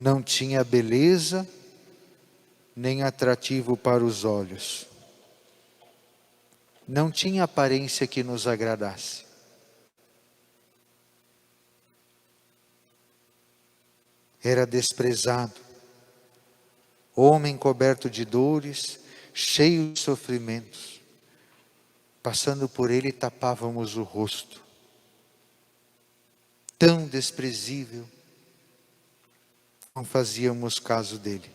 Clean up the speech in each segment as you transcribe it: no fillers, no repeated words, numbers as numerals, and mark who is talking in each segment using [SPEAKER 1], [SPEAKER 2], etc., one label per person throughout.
[SPEAKER 1] Não tinha beleza, nem atrativo para os olhos. Não tinha aparência que nos agradasse. Era desprezado, homem coberto de dores, cheio de sofrimentos. Passando por ele, tapávamos o rosto. Tão desprezível, não fazíamos caso dele.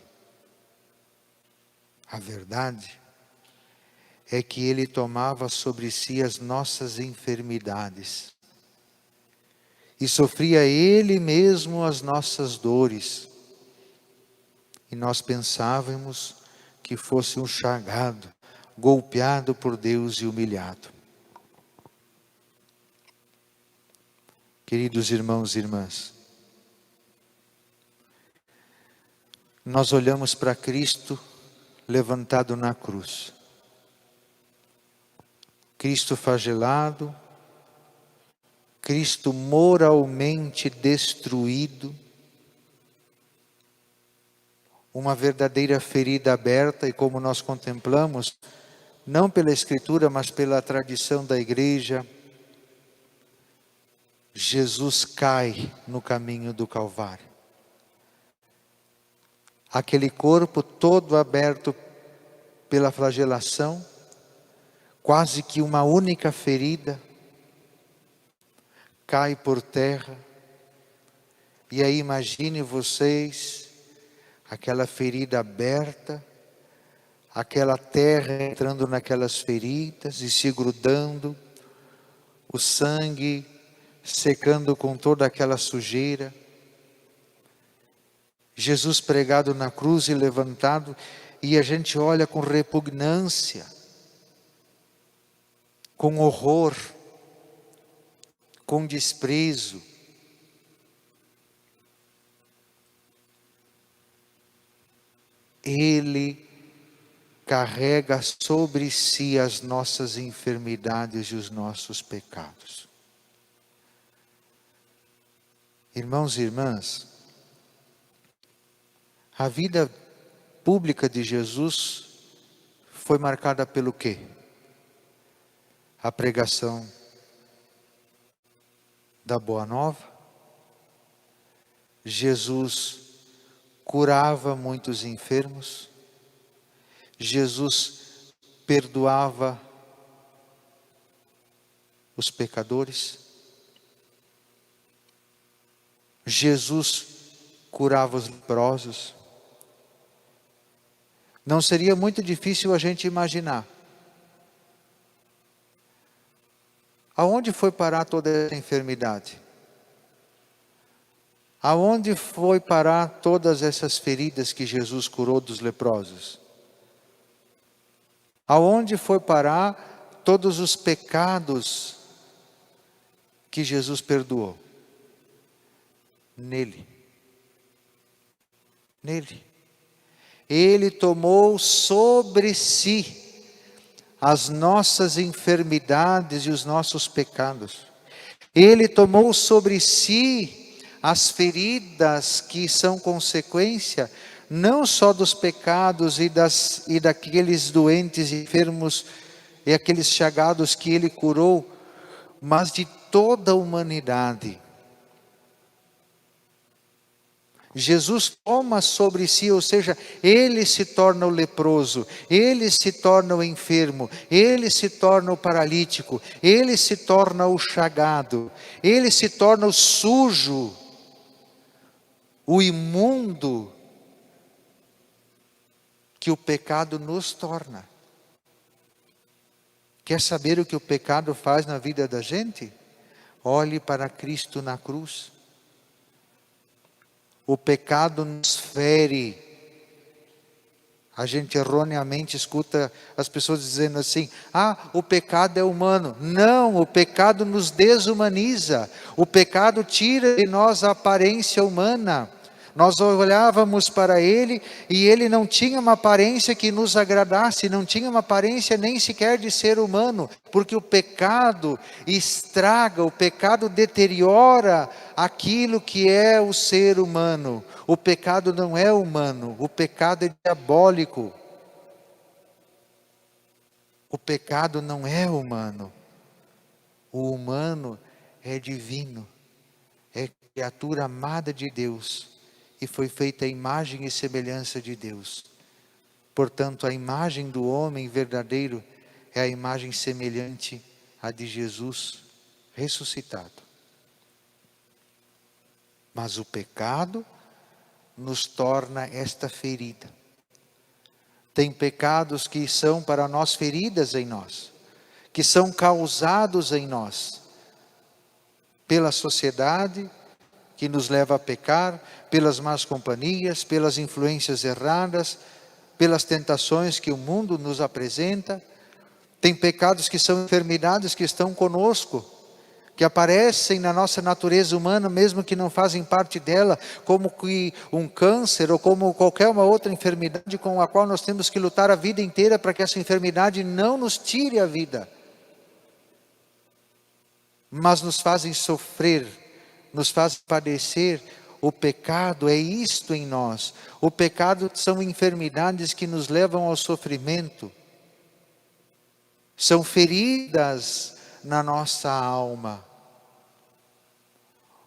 [SPEAKER 1] A verdade é que ele tomava sobre si as nossas enfermidades e sofria ele mesmo as nossas dores. E nós pensávamos que fosse um chagado, golpeado por Deus e humilhado. Queridos irmãos e irmãs, nós olhamos para Cristo levantado na cruz. Cristo flagelado, Cristo moralmente destruído, uma verdadeira ferida aberta, e como nós contemplamos, não pela Escritura, mas pela tradição da igreja, Jesus cai no caminho do Calvário. Aquele corpo todo aberto pela flagelação, quase que uma única ferida, cai por terra. E aí imagine vocês, aquela ferida aberta, aquela terra entrando naquelas feridas e se grudando, o sangue secando com toda aquela sujeira. Jesus pregado na cruz e levantado, e a gente olha com repugnância, com horror, com desprezo. Ele carrega sobre si as nossas enfermidades e os nossos pecados. Irmãos e irmãs, a vida pública de Jesus foi marcada pelo quê? A pregação da Boa Nova. Jesus curava muitos enfermos. Jesus perdoava os pecadores. Jesus curava os leprosos. Não seria muito difícil a gente imaginar. Aonde foi parar toda essa enfermidade? Aonde foi parar todas essas feridas que Jesus curou dos leprosos? Aonde foi parar todos os pecados que Jesus perdoou? Nele. Nele. Ele tomou sobre si as nossas enfermidades e os nossos pecados. Ele tomou sobre si as feridas que são consequência não só dos pecados e daqueles doentes, enfermos e aqueles chagados que ele curou, mas de toda a humanidade. Jesus toma sobre si, ou seja, ele se torna o leproso, ele se torna o enfermo, ele se torna o paralítico, ele se torna o chagado, ele se torna o sujo, o imundo que o pecado nos torna. Quer saber o que o pecado faz na vida da gente? Olhe para Cristo na cruz. O pecado nos fere. A gente erroneamente escuta as pessoas dizendo assim: o pecado é humano. Não, o pecado nos desumaniza. O pecado tira de nós a aparência humana. Nós olhávamos para Ele e Ele não tinha uma aparência que nos agradasse, não tinha uma aparência nem sequer de ser humano, porque o pecado estraga, o pecado deteriora aquilo que é o ser humano. O pecado não é humano, o pecado é diabólico. O pecado não é humano, o humano é divino, é criatura amada de Deus e foi feita a imagem e semelhança de Deus. Portanto, a imagem do homem verdadeiro é a imagem semelhante à de Jesus ressuscitado. Mas o pecado nos torna esta ferida. Tem pecados que são para nós feridas em nós, que são causados em nós pela sociedade que nos leva a pecar, pelas más companhias, pelas influências erradas, pelas tentações que o mundo nos apresenta. Tem pecados que são enfermidades que estão conosco, que aparecem na nossa natureza humana, mesmo que não fazem parte dela, como que um câncer ou como qualquer uma outra enfermidade com a qual nós temos que lutar a vida inteira para que essa enfermidade não nos tire a vida. Mas nos fazem sofrer, nos fazem padecer. O pecado é isto em nós. O pecado são enfermidades que nos levam ao sofrimento. São feridas na nossa alma.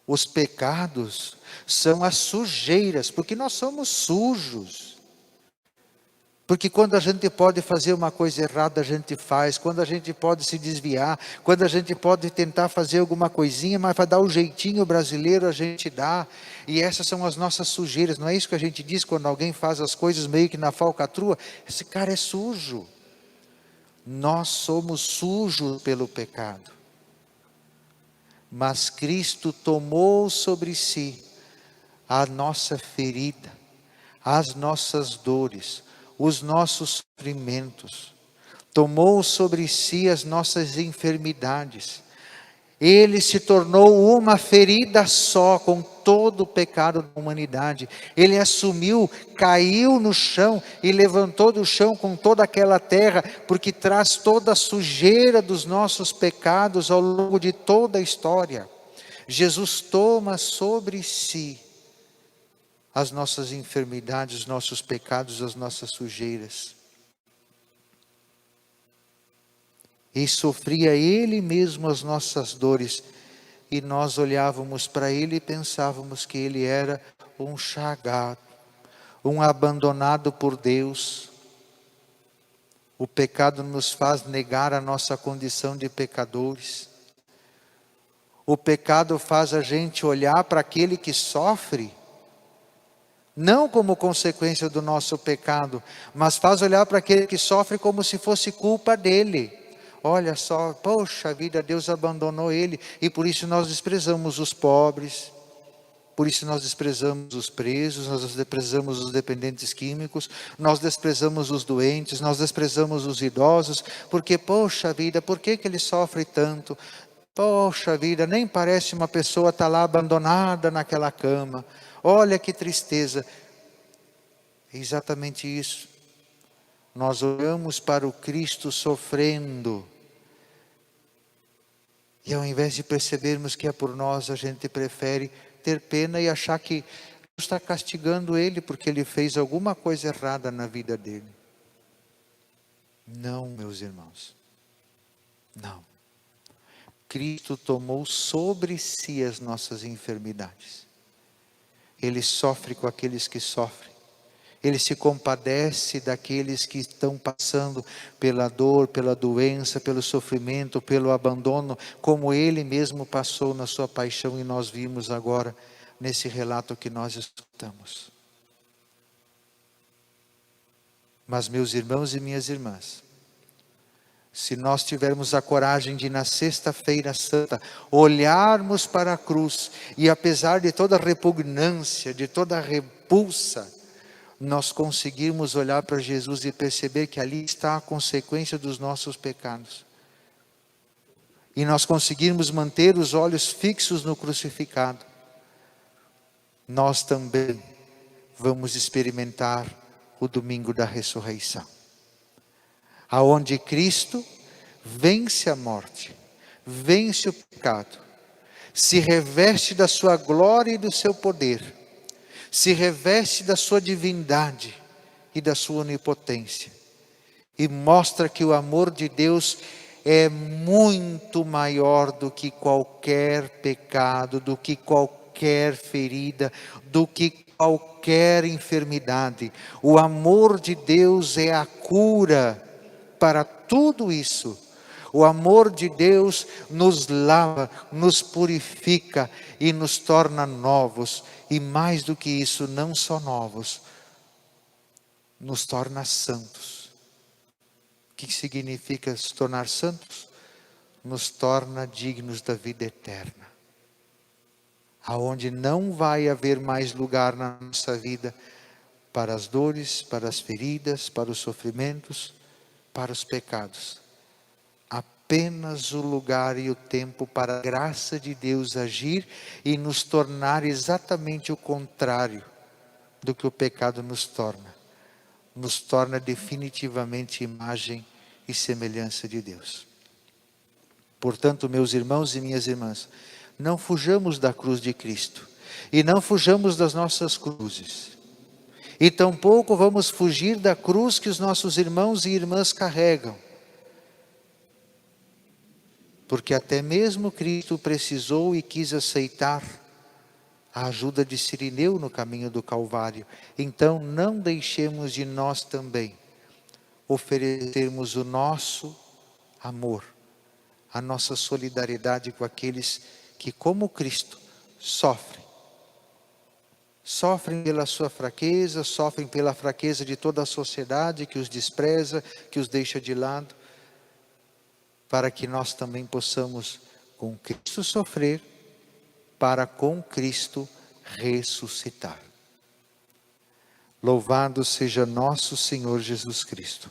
[SPEAKER 1] Os pecados são as sujeiras, porque nós somos sujos. Porque quando a gente pode fazer uma coisa errada, a gente faz. Quando a gente pode se desviar, quando a gente pode tentar fazer alguma coisinha, mas vai dar o jeitinho brasileiro, a gente dá. E essas são as nossas sujeiras. Não é isso que a gente diz quando alguém faz as coisas meio que na falcatrua? Esse cara é sujo. Nós somos sujos pelo pecado. Mas Cristo tomou sobre si a nossa ferida, as nossas dores, os nossos sofrimentos, tomou sobre si as nossas enfermidades. Ele se tornou uma ferida só com todo o pecado da humanidade. Ele assumiu, caiu no chão e levantou do chão com toda aquela terra, porque traz toda a sujeira dos nossos pecados ao longo de toda a história. Jesus toma sobre si as nossas enfermidades, os nossos pecados, as nossas sujeiras. E sofria Ele mesmo as nossas dores. E nós olhávamos para Ele e pensávamos que Ele era um chagado, um abandonado por Deus. O pecado nos faz negar a nossa condição de pecadores. O pecado faz a gente olhar para aquele que sofre, não como consequência do nosso pecado, mas faz olhar para aquele que sofre como se fosse culpa dele. Olha só, poxa vida, Deus abandonou ele, e por isso nós desprezamos os pobres, por isso nós desprezamos os presos, nós desprezamos os dependentes químicos, nós desprezamos os doentes, nós desprezamos os idosos, porque poxa vida, por que ele sofre tanto? Poxa vida, nem parece uma pessoa estar lá abandonada naquela cama, olha que tristeza. É exatamente isso. Nós olhamos para o Cristo sofrendo, e ao invés de percebermos que é por nós, a gente prefere ter pena e achar que Deus está castigando ele porque ele fez alguma coisa errada na vida dele. Não, meus irmãos, não. Cristo tomou sobre si as nossas enfermidades. Ele sofre com aqueles que sofrem. Ele se compadece daqueles que estão passando pela dor, pela doença, pelo sofrimento, pelo abandono, como Ele mesmo passou na sua paixão e nós vimos agora nesse relato que nós escutamos. Mas meus irmãos e minhas irmãs, se nós tivermos a coragem de na sexta-feira santa olharmos para a cruz e apesar de toda a repugnância, de toda a repulsa, nós conseguirmos olhar para Jesus e perceber que ali está a consequência dos nossos pecados. E nós conseguirmos manter os olhos fixos no crucificado. Nós também vamos experimentar o domingo da ressurreição, aonde Cristo vence a morte, vence o pecado, se reveste da sua glória e do seu poder, se reveste da sua divindade e da sua onipotência, e mostra que o amor de Deus é muito maior do que qualquer pecado, do que qualquer ferida, do que qualquer enfermidade. O amor de Deus é a cura para tudo isso. O amor de Deus nos lava, nos purifica e nos torna novos. E mais do que isso, não só novos, nos torna santos. O que significa se tornar santos? Nos torna dignos da vida eterna, aonde não vai haver mais lugar na nossa vida para as dores, para as feridas, para os sofrimentos, para os pecados. Apenas o lugar e o tempo para a graça de Deus agir e nos tornar exatamente o contrário do que o pecado nos torna. Nos torna definitivamente imagem e semelhança de Deus. Portanto, meus irmãos e minhas irmãs, não fujamos da cruz de Cristo, e não fujamos das nossas cruzes, e tampouco vamos fugir da cruz que os nossos irmãos e irmãs carregam, porque até mesmo Cristo precisou e quis aceitar a ajuda de Cirineu no caminho do Calvário. Então não deixemos de nós também oferecermos o nosso amor, a nossa solidariedade com aqueles que, como Cristo, sofrem. Sofrem pela sua fraqueza, sofrem pela fraqueza de toda a sociedade que os despreza, que os deixa de lado, para que nós também possamos com Cristo sofrer, para com Cristo ressuscitar. Louvado seja nosso Senhor Jesus Cristo.